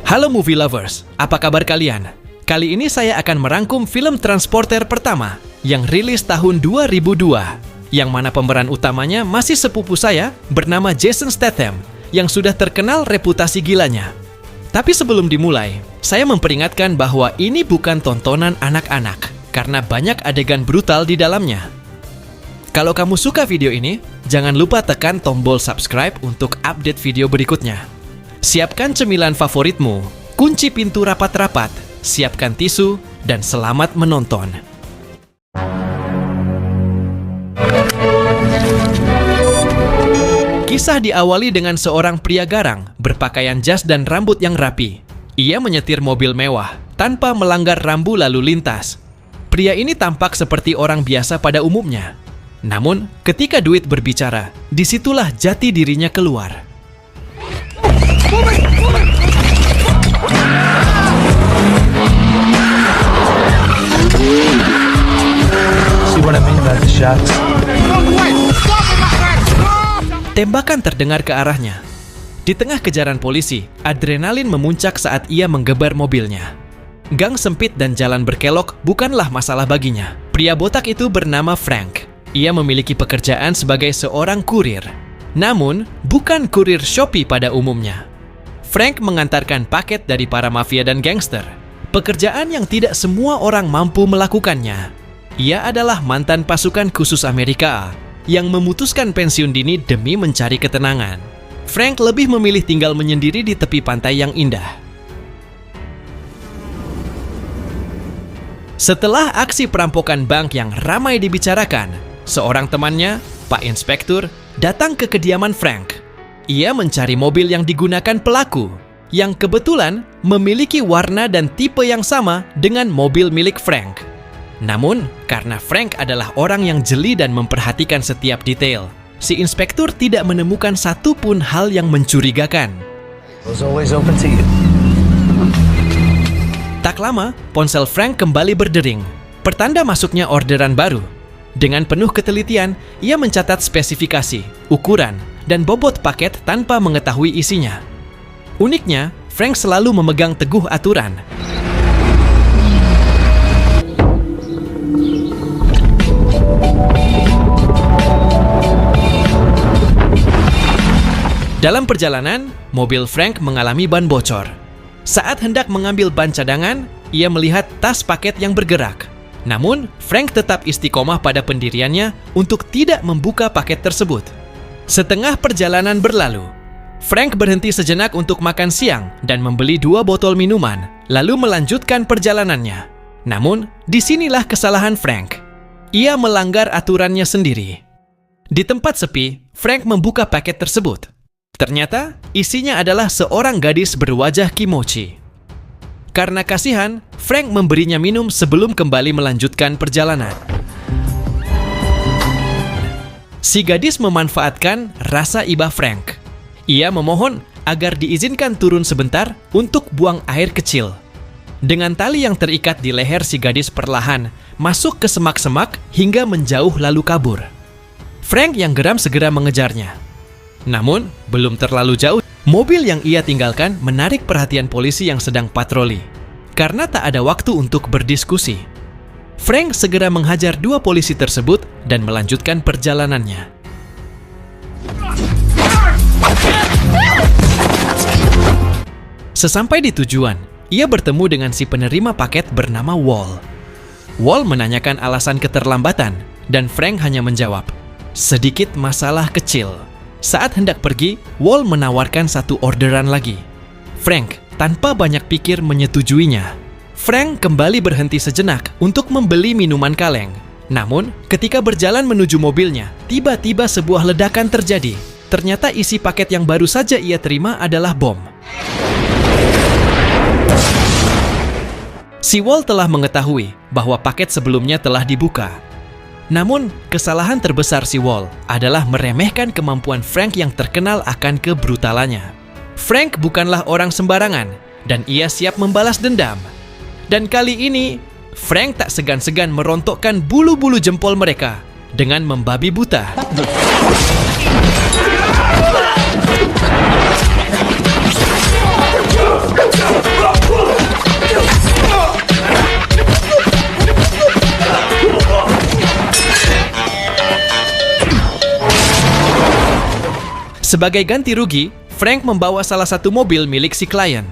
Halo movie lovers, apa kabar kalian? Kali ini saya akan merangkum film Transporter pertama yang rilis tahun 2002, yang mana pemeran utamanya masih sepupu saya bernama Jason Statham yang sudah terkenal reputasi gilanya. Tapi sebelum dimulai, saya memperingatkan bahwa ini bukan tontonan anak-anak karena banyak adegan brutal di dalamnya. Kalau kamu suka video ini, jangan lupa tekan tombol subscribe untuk update video berikutnya. Siapkan cemilan favoritmu, kunci pintu rapat-rapat, siapkan tisu, dan selamat menonton. Kisah diawali dengan seorang pria garang berpakaian jas dan rambut yang rapi. Ia menyetir mobil mewah tanpa melanggar rambu lalu lintas. Pria ini tampak seperti orang biasa pada umumnya. Namun, ketika duit berbicara, disitulah jati dirinya keluar. Tembakan terdengar ke arahnya. Di tengah kejaran polisi, adrenalin memuncak saat ia menggebar mobilnya. Gang sempit dan jalan berkelok bukanlah masalah baginya. Pria botak itu bernama Frank. Ia memiliki pekerjaan sebagai seorang kurir. Namun, bukan kurir Shopee pada umumnya. Frank mengantarkan paket dari para mafia dan gangster. Pekerjaan yang tidak semua orang mampu melakukannya. Ia adalah mantan pasukan khusus Amerika yang memutuskan pensiun dini demi mencari ketenangan. Frank lebih memilih tinggal menyendiri di tepi pantai yang indah. Setelah aksi perampokan bank yang ramai dibicarakan, seorang temannya, Pak Inspektur, datang ke kediaman Frank. Ia mencari mobil yang digunakan pelaku, yang kebetulan memiliki warna dan tipe yang sama dengan mobil milik Frank. Namun, karena Frank adalah orang yang jeli dan memperhatikan setiap detail, si inspektur tidak menemukan satu pun hal yang mencurigakan. Tak lama, ponsel Frank kembali berdering, pertanda masuknya orderan baru. Dengan penuh ketelitian, ia mencatat spesifikasi, ukuran, dan bobot paket tanpa mengetahui isinya. Uniknya, Frank selalu memegang teguh aturan. Dalam perjalanan, mobil Frank mengalami ban bocor. Saat hendak mengambil ban cadangan, ia melihat tas paket yang bergerak. Namun, Frank tetap istiqomah pada pendiriannya untuk tidak membuka paket tersebut. Setengah perjalanan berlalu, Frank berhenti sejenak untuk makan siang dan membeli 2 botol minuman, lalu melanjutkan perjalanannya. Namun, disinilah kesalahan Frank. Ia melanggar aturannya sendiri. Di tempat sepi, Frank membuka paket tersebut. Ternyata, isinya adalah seorang gadis berwajah kimochi. Karena kasihan, Frank memberinya minum sebelum kembali melanjutkan perjalanan. Si gadis memanfaatkan rasa iba Frank. Ia memohon agar diizinkan turun sebentar untuk buang air kecil. Dengan tali yang terikat di leher si gadis perlahan masuk ke semak-semak hingga menjauh lalu kabur. Frank yang geram segera mengejarnya. Namun, belum terlalu jauh, mobil yang ia tinggalkan menarik perhatian polisi yang sedang patroli. Karena tak ada waktu untuk berdiskusi, Frank segera menghajar 2 polisi tersebut dan melanjutkan perjalanannya. Sesampai di tujuan, ia bertemu dengan si penerima paket bernama Wall. Wall menanyakan alasan keterlambatan, dan Frank hanya menjawab, "Sedikit masalah kecil." Saat hendak pergi, Wall menawarkan 1 orderan lagi. Frank tanpa banyak pikir menyetujuinya. Frank kembali berhenti sejenak untuk membeli minuman kaleng. Namun, ketika berjalan menuju mobilnya, tiba-tiba sebuah ledakan terjadi. Ternyata isi paket yang baru saja ia terima adalah bom. Si Wall telah mengetahui bahwa paket sebelumnya telah dibuka. Namun, kesalahan terbesar si Wall adalah meremehkan kemampuan Frank yang terkenal akan kebrutalannya. Frank bukanlah orang sembarangan, dan ia siap membalas dendam. Dan kali ini, Frank tak segan-segan merontokkan bulu-bulu jempol mereka dengan membabi buta. Sebagai ganti rugi, Frank membawa salah satu mobil milik si klien.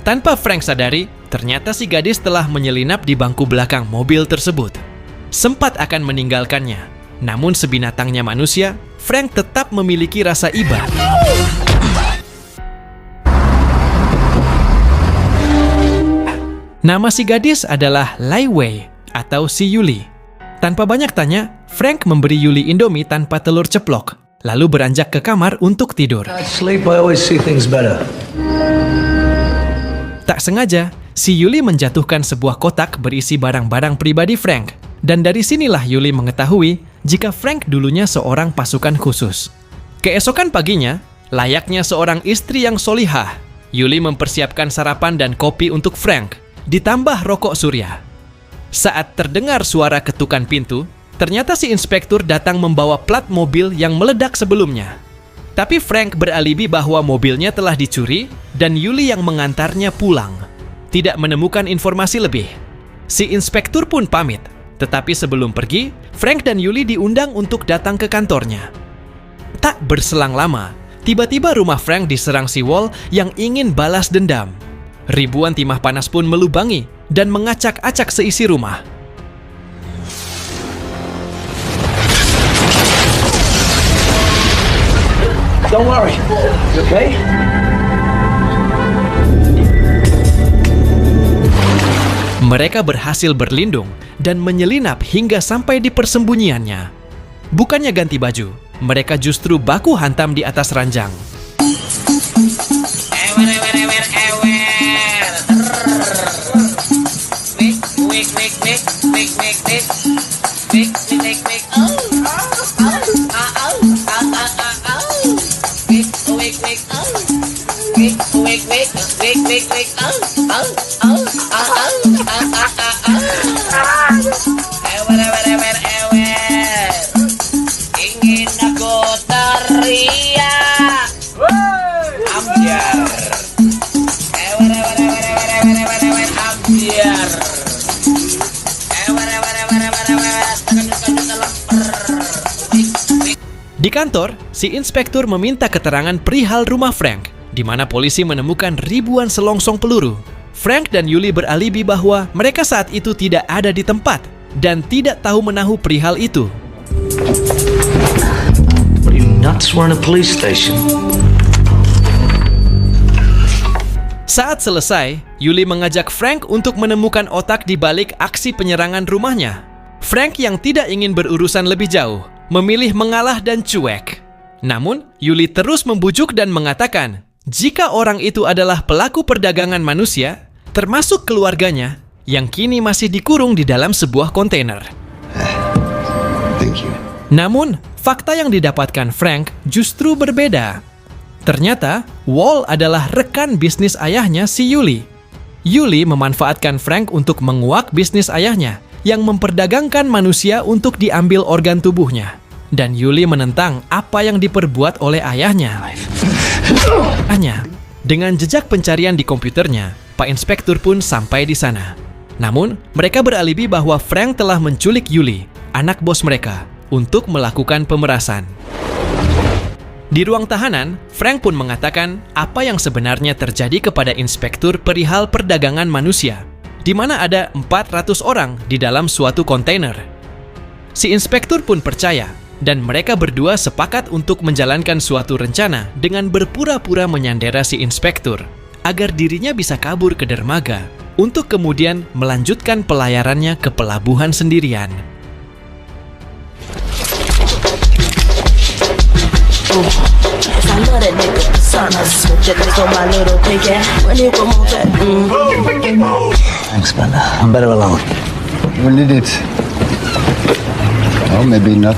Tanpa Frank sadari, ternyata si gadis telah menyelinap di bangku belakang mobil tersebut. Sempat akan meninggalkannya, namun sebinatangnya manusia, Frank tetap memiliki rasa iba. Nama si gadis adalah Lai Wei atau si Yuli. Tanpa banyak tanya, Frank memberi Yuli Indomie tanpa telur ceplok, lalu beranjak ke kamar untuk tidur. Tak sengaja, si Yuli menjatuhkan sebuah kotak berisi barang-barang pribadi Frank. Dan dari sinilah Yuli mengetahui jika Frank dulunya seorang pasukan khusus. Keesokan paginya, layaknya seorang istri yang solihah, Yuli mempersiapkan sarapan dan kopi untuk Frank, ditambah rokok surya. Saat terdengar suara ketukan pintu, ternyata si inspektur datang membawa plat mobil yang meledak sebelumnya. Tapi Frank beralibi bahwa mobilnya telah dicuri dan Yuli yang mengantarnya pulang. Tidak menemukan informasi lebih. Si inspektur pun pamit, tetapi sebelum pergi, Frank dan Yuli diundang untuk datang ke kantornya. Tak berselang lama, tiba-tiba rumah Frank diserang si Wall yang ingin balas dendam. Ribuan timah panas pun melubangi dan mengacak-acak seisi rumah. Don't worry. You okay? Mereka berhasil berlindung dan menyelinap hingga sampai di persembunyiannya. Bukannya ganti baju, mereka justru baku hantam di atas ranjang. Ingin aku teriak. Ambiar. Di kantor, si inspektur meminta keterangan perihal rumah Frank, di mana polisi menemukan ribuan selongsong peluru. Frank dan Yuli beralibi bahwa mereka saat itu tidak ada di tempat dan tidak tahu menahu perihal itu. What are you nuts? We're in a police station. Saat selesai, Yuli mengajak Frank untuk menemukan otak di balik aksi penyerangan rumahnya. Frank yang tidak ingin berurusan lebih jauh, memilih mengalah dan cuek. Namun, Yuli terus membujuk dan mengatakan, jika orang itu adalah pelaku perdagangan manusia, termasuk keluarganya, yang kini masih dikurung di dalam sebuah kontainer. Thank you. Namun, fakta yang didapatkan Frank justru berbeda. Ternyata, Wall adalah rekan bisnis ayahnya si Yuli. Yuli memanfaatkan Frank untuk menguak bisnis ayahnya yang memperdagangkan manusia untuk diambil organ tubuhnya. Dan Yuli menentang apa yang diperbuat oleh ayahnya. Hanya, dengan jejak pencarian di komputernya, Pak Inspektur pun sampai di sana. Namun, mereka beralibi bahwa Frank telah menculik Yuli, anak bos mereka, untuk melakukan pemerasan. Di ruang tahanan, Frank pun mengatakan apa yang sebenarnya terjadi kepada inspektur perihal perdagangan manusia, di mana ada 400 orang di dalam suatu kontainer. Si inspektur pun percaya, dan mereka berdua sepakat untuk menjalankan suatu rencana dengan berpura-pura menyandera si inspektur, agar dirinya bisa kabur ke dermaga, untuk kemudian melanjutkan pelayarannya ke pelabuhan sendirian. I love that nigga. Son, I smoke that nigga on my little pig ass. When he will move that. Thanks, man. I'm better alone. We need it. Well, maybe not.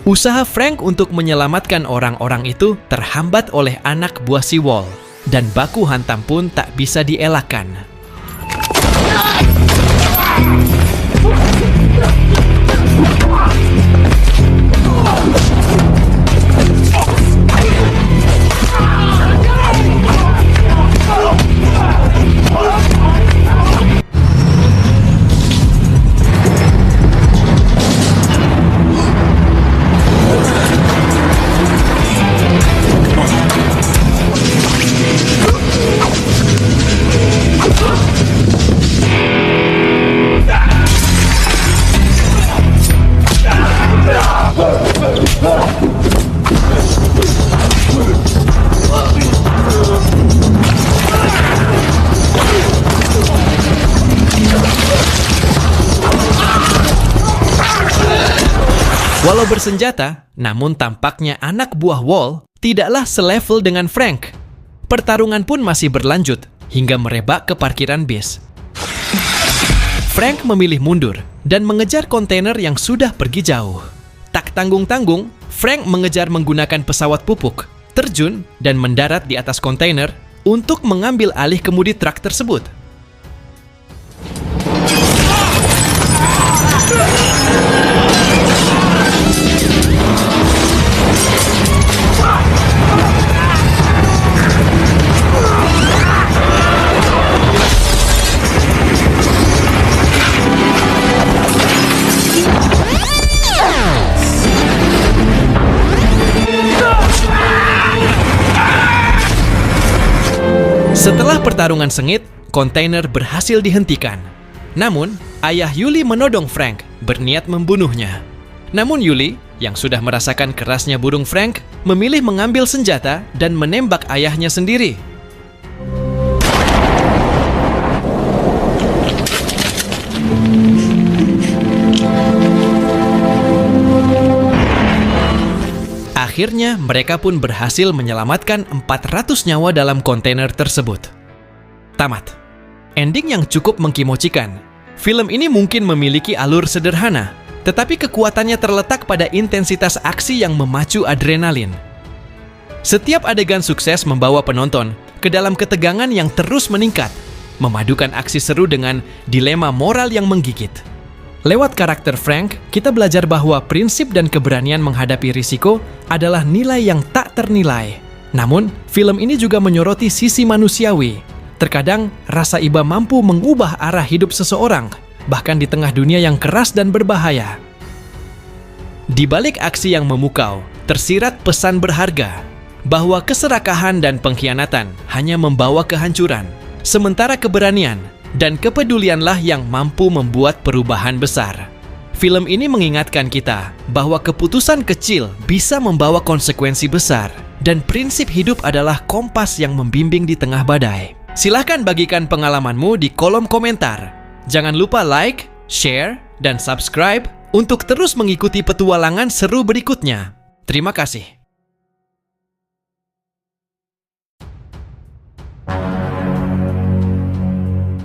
Usaha Frank untuk menyelamatkan orang-orang itu terhambat oleh anak buah si Wall, dan baku hantam pun tak bisa dielakkan. Walau bersenjata, namun tampaknya anak buah Wall tidaklah selevel dengan Frank. Pertarungan pun masih berlanjut hingga merebak ke parkiran bis. Frank memilih mundur dan mengejar kontainer yang sudah pergi jauh. Tak tanggung-tanggung, Frank mengejar menggunakan pesawat pupuk, terjun dan mendarat di atas kontainer untuk mengambil alih kemudi truk tersebut. Setelah pertarungan sengit, kontainer berhasil dihentikan. Namun, ayah Yuli menodong Frank, berniat membunuhnya. Namun Yuli, yang sudah merasakan kerasnya burung Frank, memilih mengambil senjata dan menembak ayahnya sendiri. Akhirnya, mereka pun berhasil menyelamatkan 400 nyawa dalam kontainer tersebut. Tamat. Ending yang cukup mengkimocikan. Film ini mungkin memiliki alur sederhana, tetapi kekuatannya terletak pada intensitas aksi yang memacu adrenalin. Setiap adegan sukses membawa penonton ke dalam ketegangan yang terus meningkat, memadukan aksi seru dengan dilema moral yang menggigit. Lewat karakter Frank, kita belajar bahwa prinsip dan keberanian menghadapi risiko adalah nilai yang tak ternilai. Namun, film ini juga menyoroti sisi manusiawi. Terkadang, rasa iba mampu mengubah arah hidup seseorang, bahkan di tengah dunia yang keras dan berbahaya. Di balik aksi yang memukau, tersirat pesan berharga, bahwa keserakahan dan pengkhianatan hanya membawa kehancuran, sementara keberanian dan kepedulianlah yang mampu membuat perubahan besar. Film ini mengingatkan kita bahwa keputusan kecil bisa membawa konsekuensi besar, dan prinsip hidup adalah kompas yang membimbing di tengah badai. Silahkan bagikan pengalamanmu di kolom komentar. Jangan lupa like, share, dan subscribe untuk terus mengikuti petualangan seru berikutnya. Terima kasih.